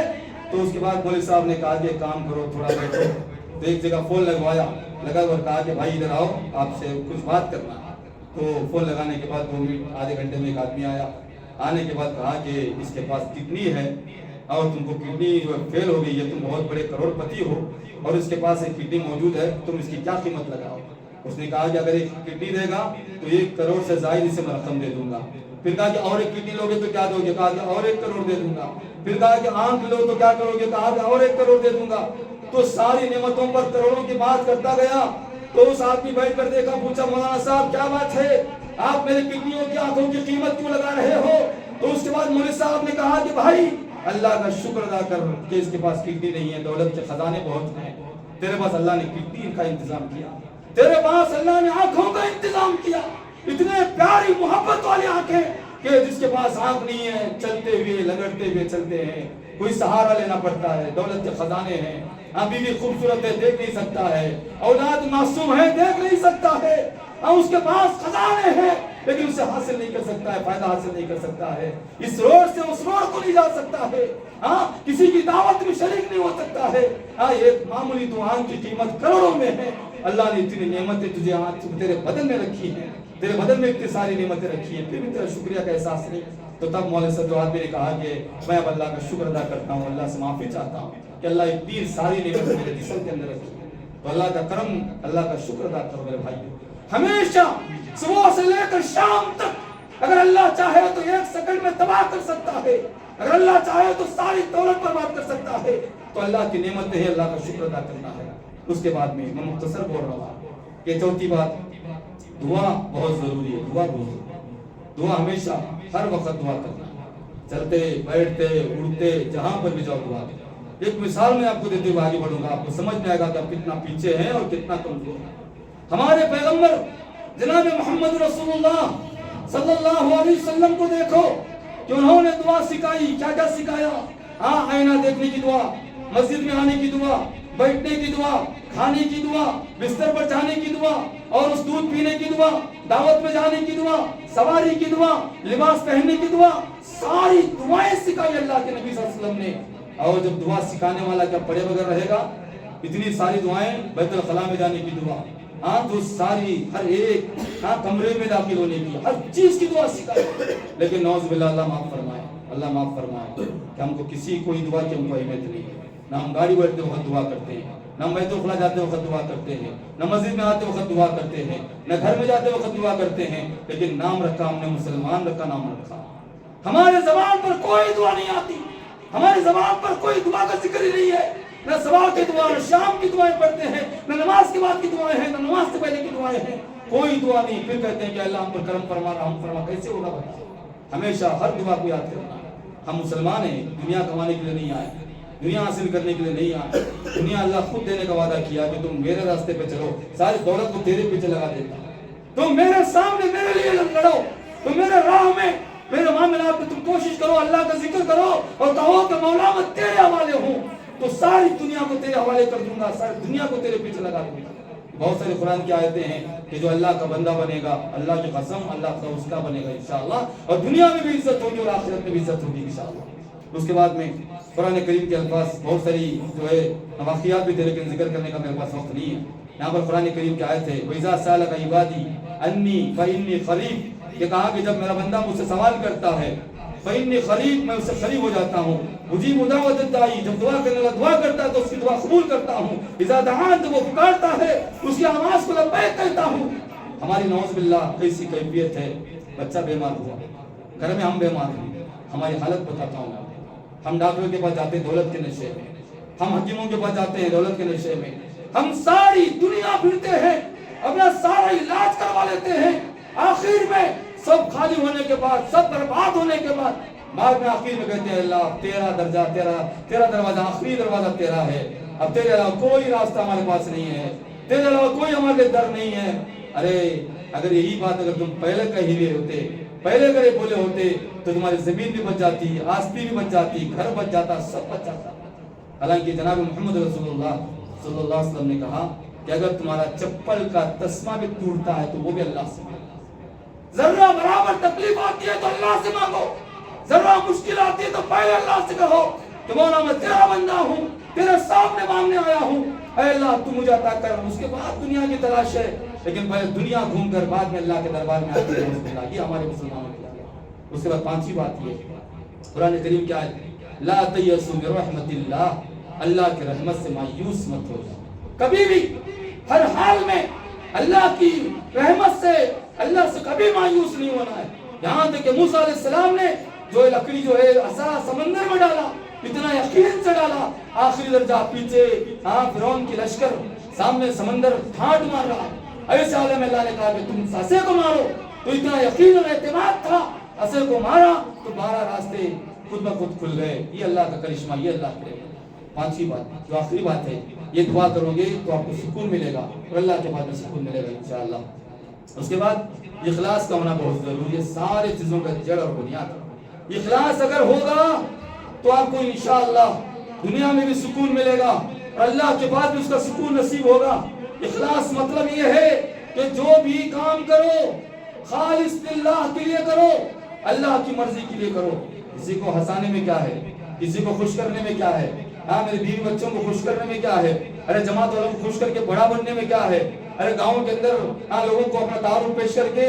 تو اس کے بعد مولوی صاحب نے کہا کہ ایک کام کرو، تھوڑا بیٹھو۔ تو ایک جگہ فون لگوایا، لگا اور کہا کہ بھائی ادھر آؤ، آپ سے کچھ بات کرنا۔ تو فون لگانے کے بعد 2 منٹ آدھے گھنٹے میں ایک آدمی آیا، آنے کے بعد کہا کہ اس کے پاس کڈنی ہے اور تم کو کڈنی جو فیل ہو گئی ہے، تم بہت بڑے کروڑ پتی ہو اور اس کے پاس ایک کڈنی موجود ہے، تم اس کی کیا قیمت لگاؤ؟ اس نے کہا کہ اگر ایک کڈنی دے گا تو 1 کروڑ سے زائد اسے میں رقم دے دوں گا۔ پھر کہا کہ اور ایک کڈنی لوگے تو کیا دو گے؟ کہا کہ اور 1 کروڑ دے دوں گا۔ پھر کہا کہ آنکھ لو تو کیا کرو گے؟ کہا کہ اور 1 کروڑ دے دوں گا۔ تو ساری نعمتوں پر کروڑوں کی بات کرتا گیا۔ تو اس آدمی بیٹھ کر دیکھا، پوچھا مولانا صاحب کیا بات ہے، آپ میرے کڈنیوں کی آنکھوں کی قیمت کیوں لگا رہے ہو؟ تو اس کے بعد مولوی صاحب نے کہا کہ بھائی اللہ کا شکر ادا کر کہ اس کے پاس کڈنی نہیں ہے، دولت کے خزانے بہت ہیں، تیرے پاس اللہ نے کڈنی کا انتظام کیا، تیرے پاس اللہ نے آنکھوں کا انتظام کیا، اتنے پیاری محبت والی آنکھیں کہ جس کے پاس آنکھ نہیں ہے چلتے ہوئے لگڑتے ہوئے چلتے ہیں، کوئی سہارا لینا پڑتا ہے، دولت کے خزانے ہیں، ہاں بیوی خوبصورت ہے دیکھ نہیں سکتا ہے، اولاد معصوم ہے دیکھ نہیں سکتا ہے، ہاں اس کے پاس خزانے ہیں لیکن اسے حاصل نہیں کر سکتا ہے، فائدہ حاصل نہیں کر سکتا ہے، اس روڈ سے اس روڈ کو نہیں جا سکتا ہے، ہاں کسی کی دعوت میں شریک نہیں ہو سکتا ہے، ہاں ایک معمولی دعا کی قیمت کروڑوں میں ہے۔ اللہ نے اتنی نعمتیں تجھے تیرے بدن میں رکھی ہیں، تیرے بدن میں اتنی ساری نعمتیں رکھی ہیں، پھر بھی تیرا شکریہ کا احساس نہیں۔ تو تب مولانا صاحب جو آدمی نے کہا کہ میں اب اللہ کا شکر ادا کرتا ہوں، اللہ سے معافی چاہتا ہوں کہ اللہ اتنی ساری نعمتیں میرے جسم کے اندر رکھی ہیں، تو اللہ کا کرم، اللہ کا شکر ادا کرو میرے بھائی۔ ہمیشہ صبح سے لے کر شام تک اگر اللہ چاہے تو 1 سیکنڈ میں تباہ کر سکتا ہے، اگر اللہ چاہے تو ساری دولت برباد کر سکتا ہے، تو اللہ کی نعمتیں ہیں، اللہ کا شکر ادا کرنا ہے۔ اس کے بعد میں مختصر بول رہا ہوں کہ چوتھی بات، دعا بہت ضروری ہے، دعا بہت ضروری ہے، دعا ہمیشہ ہر وقت دعا کرنا، چلتے بیٹھتے اڑتے جہاں پر بھی جاؤ دعا۔ ایک مثال میں آپ کو دیتے ہوئے آگے بڑھوں گا، آپ کو سمجھ میں آئے گا کہ آپ کتنا پیچھے ہیں اور کتنا کمزور ہیں۔ ہمارے پیغمبر جناب محمد رسول اللہ صلی اللہ علیہ وسلم کو دیکھو کہ انہوں نے دعا سکھائی، کیا کیا سکھایا؟ ہاں آئینہ دیکھنے کی دعا، مسجد میں آنے کی دعا، بیٹھنے کی دعا، کھانے کی دعا، بستر پر جانے کی دعا اور اس دودھ پینے کی دعا، دعوت میں جانے کی دعا، سواری کی دعا، لباس پہننے کی دعا، ساری دعائیں سکھائی اللہ کے نبی صلی اللہ علیہ وسلم نے۔ اور جب دعا سکھانے والا کیا پڑھے بغیر رہے گا؟ اتنی ساری دعائیں، بیت الخلاء میں جانے کی دعا، ہاں تو ساری ہر ایک کمرے میں داخل ہونے کی ہر چیز کی دعا سکھائی، لیکن نعوذ باللہ اللہ معاف فرمائے، اللہ معاف فرمائے کہ ہم کو کسی کوئی دعا کی ہم کو اہمیت نہیں ہے، نہ ہم گاڑی بیٹھتے وقت دعا کرتے ہیں، نہ بیت الخلاء جاتے وقت دعا کرتے ہیں، نہ مسجد میں آتے وقت دعا کرتے ہیں، نہ گھر میں جاتے وقت دعا کرتے ہیں، لیکن نام رکھا ہم نے مسلمان رکھا، نام رکھا، ہمارے زبان پر کوئی دعا نہیں آتی، ہماری زبان پر کوئی دعا کا ذکر ہی نہیں ہے، نہ صبح کی دعا، نہ شام کی دعائیں پڑھتے ہیں، نہ نماز کے بعد کی دعائیں ہیں، نہ نماز سے پہلے کی دعائیں ہیں، کوئی دعا نہیں۔ پھر کہتے ہیں کہ اللہ ہم پر کرم فرما، رحم فرما، کیسے ہوگا بھائی؟ ہمیشہ ہر دعا کو یاد کرنا۔ ہم مسلمان ہیں، دنیا کمانے کے لیے نہیں آئے، دنیا حاصل کرنے کے لیے نہیں آئے، دنیا اللہ خود دینے کا وعدہ کیا کہ تم میرے راستے پہ چلو، ساری دولت کو تیرے پیچھے لگا دیتا، تم میرے سامنے میرے لیے لڑو، تم میرے راہ میں میرے معاملات میں تم کوشش کرو، اللہ کا ذکر کرو اور کہو کہ مولا میں تیرے حوالے ہوں، تو ساری دنیا کو تیرے حوالے کر دوں گا، ساری دنیا کو تیرے پیچھے لگا دوں گا۔ بہت سارے قرآن کی آیتیں ہیں کہ جو اللہ کا بندہ بنے گا، اللہ کی قسم اللہ کا اس کا بنے گا انشاءاللہ، اور دنیا میں بھی عزت ہوگی اور آخرت میں بھی عزت ہوگی انشاءاللہ۔ اس کے بعد میں قرآن کریم کے الفاظ بہت ساری جو ہے واقعات بھی تھے، لیکن ذکر کرنے کا میرے پاس وقت نہیں ہے۔ یہاں پر قرآن کریم کی آیت ہے وَإِذَا سَأَلَكَ عِبَادِي عَنِّي فَإِنِّي قَرِيبٌ، یہ کہا کہ جب میرا بندہ مجھ سے سوال کرتا ہے فَإِنِّي قَرِيبٌ، میں اس سے قریب ہو جاتا ہوں، اُجِيبُ دَعْوَةَ الدَّاعِ، جب دعا کرنے والا دعا کرتا ہے تو اس کی دعا قبول کرتا ہوں، اِذَا دَعَانِ، جب وہ پکارتا ہے اس کی آواز کو لبیک کہتا ہوں۔ ہماری نعوذ باللہ ایسی کیفیت ہے، بچہ بیمار ہوا، گھر میں ہم بیمار ہیں، ہماری حالت بتاتا ہوں، ہم ڈاکٹر کے پاس جاتے ہیں دولت کے نشے میں، ہم حکیموں کے پاس جاتے ہیں دولت کے نشے میں، ہم ساری دنیا پھرتے ہیں، اپنا سارا علاج کروا لیتے ہیں، آخر میں سب خالی ہونے کے بعد، سب برباد ہونے کے بعد میں آخر میں کہتے ہیں اللہ تیرا درجہ، تیرا دروازہ، آخری دروازہ تیرا ہے، اب تیرے علاوہ کوئی راستہ ہمارے پاس نہیں ہے، تیرے علاوہ کوئی ہمارے در نہیں ہے۔ ارے اگر یہی بات اگر تم پہلے کہی ہوئے ہوتے، پہلے اگر یہ بولے ہوتے تو تمہاری زمین بھی بچ جاتی، آستی بھی بچ جاتی، گھر بچ جاتا، سب بچ جاتا۔ حالانکہ جناب محمد رسول اللہ صلی اللہ علیہ وسلم نے کہا کہ اگر تمہارا چپل کا تسمہ بھی ٹوٹتا ہے تو وہ بھی اللہ سے مانگو، ذرہ برابر تکلیف آتی ہے تو اللہ سے مانگو، ذرہ مشکل آتی ہے تو پہلے اللہ سے کہو کہ مولا میں تیرا بندہ ہوں، تیرے سامنے مانگنے آیا ہوں، اے اللہ تو مجھے عطا کر۔ اس کے بعد دنیا کی تلاش ہے، لیکن پہلے دنیا گھوم کر بعد میں اللہ کے دربار میں آتے ہیں، یہ ہمارے مسلمانوں کی ہے۔ اس کے بعد پانچویں بات یہ قرآن کریم کیا ہے، لا تیأسوا من رحمت اللہ، اللہ کی رحمت سے مایوس مت ہو جاؤ، کبھی بھی ہر حال میں اللہ کی رحمت سے، اللہ سے کبھی مایوس نہیں ہونا ہے۔ یہاں تک کہ موسیٰ علیہ السلام نے جو لکڑی جو ہے عصا سمندر میں ڈالا، اتنا یقین سے ڈالا، آخری درجہ پیچھے فرعون کی لشکر سامنے سمندر ٹھاٹ مار رہا، ایسے حال میں اللہ نے کہا کہ تم عصے کو مارو، تو اتنا یقین اور اعتماد تھا، عصے کو مارا تو 12 راستے خود بخود کھل گئے۔ یہ اللہ کا کرشمہ، یہ اللہ کرے۔ پانچویں بات جو آخری بات ہے، یہ دعا کرو گے تو آپ کو سکون ملے گا اور اللہ کے بعد میں سکون ملے گا انشاءاللہ۔ اس کے بعد اخلاص کا ہونا بہت ضروری ہے، سارے چیزوں کا جڑ اور بنیاد۔ اخلاص اگر ہوگا تو آپ کو انشاءاللہ دنیا میں بھی سکون ملے گا، اور اللہ کے بعد بھی اس کا سکون نصیب ہوگا۔ اخلاص مطلب یہ ہے کہ جو بھی کام کرو خالص للہ کے لیے کرو، اللہ کی مرضی کے لیے کرو۔ کسی کو ہنسانے میں کیا ہے، کسی کو خوش کرنے میں کیا ہے، ہاں میرے بیوی بچوں کو خوش کرنے میں کیا ہے، ارے جماعت والوں کو خوش کر کے بڑا بننے میں کیا ہے، ارے گاؤں کے اندر لوگوں کو اپنا تعارف پیش کر کے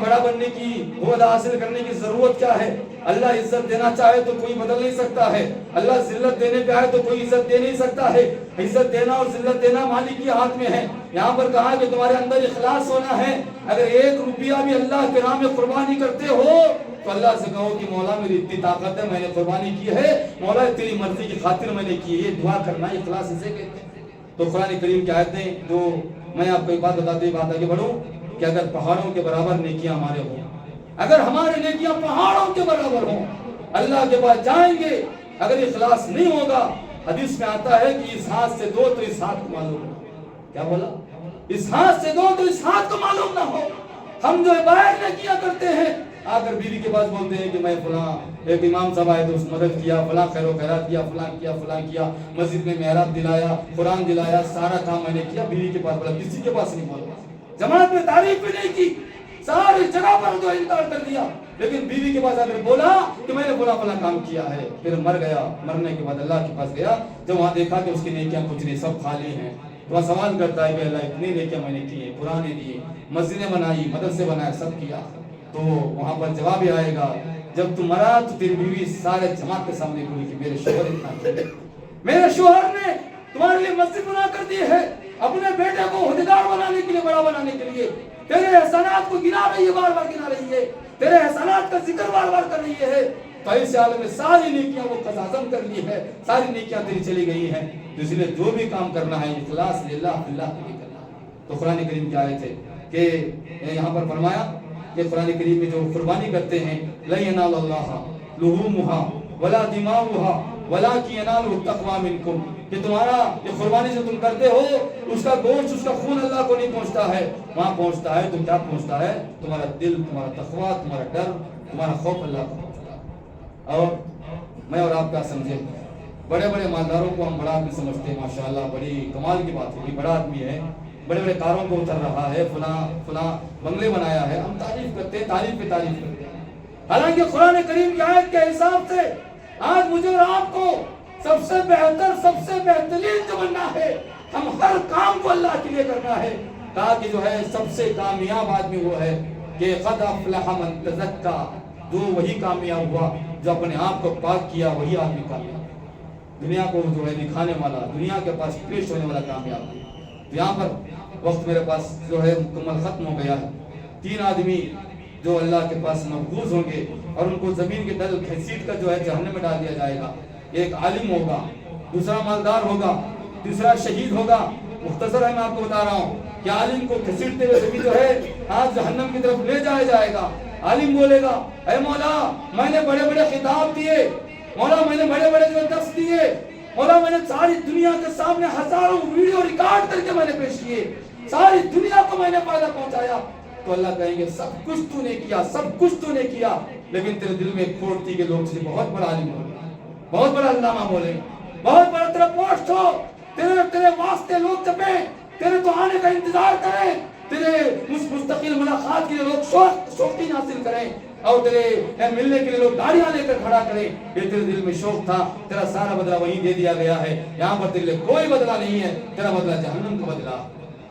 بڑا بننے کی عہدہ حاصل کرنے کی ضرورت کیا ہے؟ اللہ عزت دینا چاہے تو کوئی بدل نہیں سکتا ہے، اللہ ذلت دینے پہ آئے تو کوئی عزت دے نہیں سکتا ہے۔ عزت دینا اور ذلت دینا مالک کے ہاتھ میں ہے۔ یہاں پر کہا کہ تمہارے اندر اخلاص ہونا ہے۔ اگر 1 روپیہ بھی اللہ کے راہ میں قربانی کرتے ہو تو اللہ سے کہو کہ مولا میری اتنی طاقت ہے، میں نے قربانی کی ہے، مولا تیری مرضی کی خاطر میں نے کی ہے۔ یہ دعا کرنا اخلاص اسے کہتے ہیں۔ تو قرآن کریم کی آیتیں جو میں آپ کو ایک بات بتاتے ہوئے بات آگے بڑھوں کہ اگر پہاڑوں کے برابر نیکیاں ہمارے ہوں، اگر ہمارے نیکیاں پہاڑوں کے برابر ہوں، اللہ کے پاس جائیں گے۔ اگر اخلاص نہیں ہوگا، حدیث میں آتا ہے کہ اس ہاتھ سے دو تو اس ہاتھ کو معلوم نہ ہو۔ کیا بولا؟ اس ہاتھ سے دو تو اس ہاتھ کو معلوم نہ ہو۔ ہم جو عبادت نیکیاں کرتے ہیں، آ کر بیوی کے پاس بولتے ہیں کہ میں فلاں ایک امام صاحب آئے تو اس مدد کیا، فلاں خیر و خیرات کیا، فلاں کیا، مسجد میں محراب دلایا، قرآن دلایا، سارا کام میں نے کیا۔ بیوی کے پاس بولا، کسی کے پاس نہیں بولا، جماعت میں تعریف بھی نہیں کی، ساری جگہ پر جو انکار کر دیا، لیکن بیوی کے پاس آ کر بولا کہ میں نے فلاں کام کیا ہے۔ پھر مر گیا، مرنے کے بعد اللہ کے پاس گیا، جب وہاں دیکھا کہ اس کی نیکیاں کچھ نہیں، سب خالی ہیں، تو وہ سوال کرتا ہے کہ اللہ اتنی نیکیاں میں نے کی ہیں، قرآن دیے، مسجدیں بنائی، مدرسے بنائے، سب کیا۔ تو وہاں پر جواب یہ آئے گا جب تم مرا تو تیری بیوی سارے جماعت کے سامنے بولی کہ میرے شوہر اتنا کیا، میرے شوہر نے تمہارے لیے مسجد بنا کر دی ہے، اپنے بیٹے کو عہدیدار بنانے کے لیے، بڑا بنانے کے لیے، تیرے احسانات کو گنا رہی ہے، بار بار گنا رہی ہے، تیرے احسانات کا ذکر بار بار کر رہی ہے۔ تو اس عالم میں ساری نیکیاں وہ قضاظم کر لی ہے، ساری نیکیاں تیری چلی گئی ہیں۔ تو اس لیے جو بھی کام کرنا ہے اخلاص للہ اللہ کے لیے کرنا ہے۔ تو قرآن کریم کی آیت ہے کہ یہاں پر فرمایا کہ قرآن کریم میں جو قربانی کرتے ہیں لَن يَنَالَ اللَّهَ لُحُومُهَا وَلَا دِمَاؤُهَا وَلَٰكِن يَنَالُهُ التَّقْوَىٰ مِنكُمْ، کہ تمہارا یہ قربانی جو تم کرتے ہو اس کا گوشت، اس کا خون اللہ کو نہیں پہنچتا ہے، وہاں پہنچتا ہے تو کیا پہنچتا ہے؟ تمہارا دل، تمہارا تقویٰ، تمہارا ڈر، تمہارا خوف اللہ کو پہنچتا ہے۔ اور میں اور آپ کیا سمجھے، بڑے بڑے مالداروں کو ہم بڑا آدمی سمجھتے ہیں، ماشاءاللہ بڑی کمال کی بات ہے، بڑا آدمی ہے، بڑے بڑے کاروں کو اتر رہا ہے، فلاں بنگلے بنایا ہے، ہم تعریف کرتے ہیں، تعریف پہ تعریف کرتے ہیں۔ حالانکہ قرآن کریم کی آیت کے حساب سے آج مجھے اور آپ کو سب سے بہتر، سب سے بہترین جو بننا ہے، ہم ہر کام کو اللہ کے لیے کرنا ہے، تاکہ جو ہے سب سے کامیاب آدمی وہ ہے کہ قد افلح من تزکا، جو وہی کامیاب ہوا جو اپنے آپ کو پاک کیا، وہی آدمی کامیاب، دنیا کو جو ہے دکھانے والا، دنیا کے پاس پیش ہونے والا کامیاب ہے۔ یہاں پر وقت میرے پاس جو ہے مکمل ختم ہو گیا ہے۔ 3 آدمی جو اللہ کے پاس محفوظ ہوں گے اور ان کو زمین کے تل گھسیٹ کر جو ہے جہنم میں ڈال دیا جائے گا۔ ایک عالم ہوگا، دوسرا مالدار ہوگا، تیسرا شہید ہوگا۔ مختصر ہے، میں آپ کو بتا رہا ہوں کہ عالم کو گھسیٹتے ہوئے زمین جو ہے آج جہنم کی طرف لے جایا جائے گا۔ عالم بولے گا، اے مولا میں نے بڑے بڑے خطاب دیے، مولا میں نے بڑے بڑے جو درس دیے، مولا میں نے ساری دنیا کے سامنے ہزاروں ویڈیو ریکارڈ کر کے میں نے پیش کیے، ساری دنیا کو میں نے فائدہ پہنچایا۔ تو اللہ کہیں گے سب کچھ تو نے کیا، سب کچھ تو نے کیا، لیکن تیرے دل میں ایک کھوٹ تھی کہ لوگ تجھے بہت بڑا عالم بولے، بہت بڑا علامہ بولے، بہت بڑا تیرا پوسٹ ہو، تیرے واسطے لوگ جپیں، تیرے تو آنے کا انتظار کریں، تیرے مستقل ملاقات کے لیے لوگ شوقین حاصل کریں، اور تیرے ملنے کے لیے لوگ گاڑیاں لے کر کھڑا کریں۔ یہ تیرے دل میں شوق تھا، تیرا سارا بدلہ وہی دے دیا گیا ہے۔ یہاں پر تیرے لیے کوئی بدلہ نہیں ہے، تیرا بدلہ جہنم کا بدلہ۔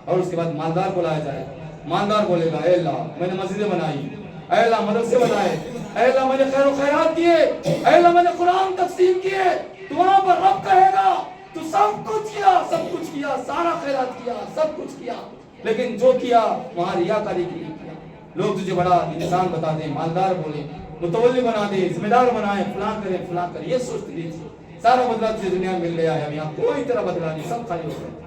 اور اس کے بعد مالدار کو لایا جائے، مالدار بولے گا، اے اللہ میں نے مسجدیں بنائی، اے اللہ مدرسے بنائے، اے اللہ میں نے خیر و خیرات کیے، اے اللہ میں نے قرآن تقسیم کیے۔ تو وہاں پر رب کہے گا تو سب کچھ کیا، سب کچھ کیا، سارا خیرات کیا، سب کچھ کیا، لیکن جو کیا وہاں ریاکاری کے لیے کیا۔ لوگ تجھے بڑا انسان بتا دیں، مالدار بولے، متولی بنا دیں، ذمہ دار بنائیں، فلاں کریں، فلاں کریں، یہ سوچتی نہیں تھی۔ سارا بدلہ تجھے دنیا میں مل گیا ہے، یہاں کوئی طرح بدلہ نہیں، سب خالی ہو گئے۔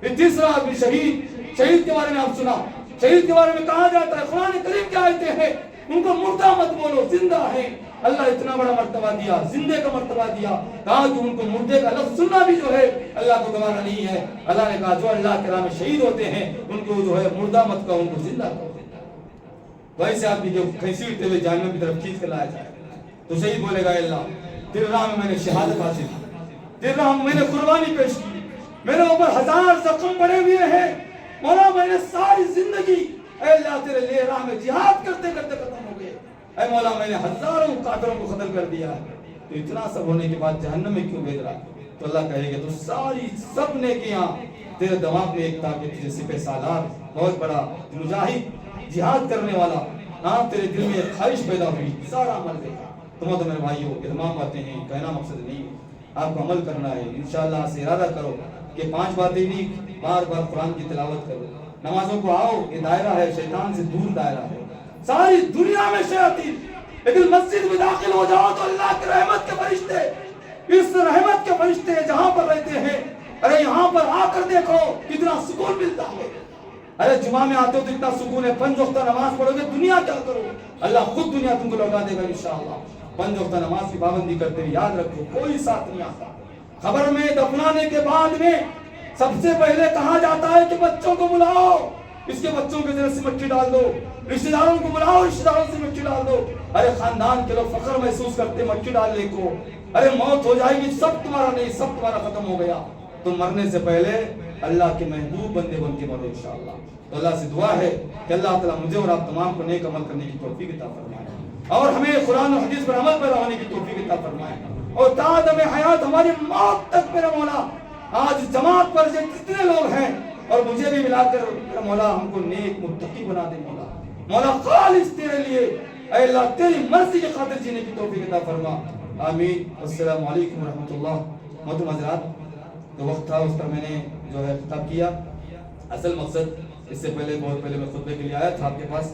پھر تیسرا آدمی شہید کے بارے میں آپ سنا، شہید کے بارے میں کہا جاتا ہے، قرآن کریم کی آیتیں ہیں، ان کو مردہ مت بولو، زندہ ہیں۔ اللہ اتنا بڑا مرتبہ دیا، زندے کا مرتبہ دیا، کہا کہ ان کو مردے کا لفظ سننا بھی جو ہے اللہ کو گوارا نہیں ہے۔ اللہ نے کہا جو اللہ کے راہ میں شہید ہوتے ہیں ان کو جو ہے مردہ مت کہو، ان کو زندہ کہو۔ ویسے آدمی جو گھسیٹتے ہوئے جہنم کی طرف کھینچ کر لایا جائے تو شہید بولے گا، اے اللہ تیرے راہ میں میں نے شہادت حاصل کی، تیرے راہ میں میں نے قربانی پیش کی، میرے اوپر 1000 زخم پڑے ہوئے ہیں مولا، میں نے ساری زندگی اے اللہ تیرے لیے راہ میں جہاد کرتے کرتے ختم ہو گئے، اے مولا میں نے ہزاروں کافروں کو قتل کر دیا ہے، تو اتنا سب ہونے کے بعد جہنم میں کیوں بھیج رہا؟ تو اللہ کہے گا تو ساری سب نیکیاں تیرے دماغ میں ایک تھا کہ تجھے سپہ سالار بہت بڑا مجاہد جہاد کرنے والا، ہاں تیرے دل میں ایک خواہش پیدا ہوئی، سارا عمل دیکھا۔ تمہیں تو میرے بھائیوں اتمام باتیں ہیں، کہنا مقصد نہیں ہے، آپ کو عمل کرنا ہے، انشاءاللہ سے ارادہ کرو کہ 5 باتیں نہیں، بار بار قرآن کی تلاوت کرو، نمازوں کو آؤ، یہ دائرہ ہے شیطان سے دور دائرہ ہے، ساری دنیا میں شیاطین، لیکن مسجد میں داخل ہو جاؤ تو اللہ کی رحمت کے فرشتے، اس رحمت کے فرشتے جہاں پر رہتے ہیں، ارے یہاں پر آ کر دیکھو کتنا سکون ملتا ہے۔ ارے جمعہ میں آتے ہو تو اتنا سکون ہے، 5 وقتہ نماز پڑھو گے دنیا کیا کرو، اللہ خود دنیا تم کو لوٹا دے گا انشاءاللہ۔ 5 وقتہ نماز کی پابندی کرتے ہوئے یاد رکھو کوئی ساتھ نہیں آتا۔ خبر میں دفنانے کے بعد میں سب سے پہلے کہا جاتا ہے کہ بچوں کو بلاؤ، اس کے بچوں کے ذریعے سے مٹی ڈال دو، رشتہ داروں کو بلاؤ، رشتہ داروں سے مٹی ڈال دو۔ ارے خاندان کے لوگ فخر محسوس کرتے مٹی ڈالنے کو، ارے موت ہو جائے گی سب تمہارا نہیں، سب تمہارا ختم ہو گیا، تم مرنے سے پہلے اللہ کے محبوب بندے بن کے مرو انشاءاللہ۔ تو اللہ سے دعا ہے کہ اللہ تعالیٰ مجھے اور آپ تمام کو نیک عمل کرنے کی توفیق عطا فرمائے، اور ہمیں قرآن و حدیث پر عمل پیدا ہونے کی توفیق عطا فرمائے، اور تا دم حیات ہماری موت تک میرا مولا آج جماعت پر جتنے لوگ ہیں اور مجھے بھی ملا کر میرا مولا ہم کو نیک متقی بنا دے مولا، مولا خالص تیرے لیے اے اللہ تیری مرضی کی خاطر جینے کی توفیق عطا فرما، آمین۔ السلام علیکم ورحمۃ اللہ۔ محترم حضرات، جو وقت تھا اس پر میں نے جو ہے خطاب کیا، اصل مقصد اس سے پہلے بہت پہلے میں خطبے کے لیے آیا تھا آپ کے پاس۔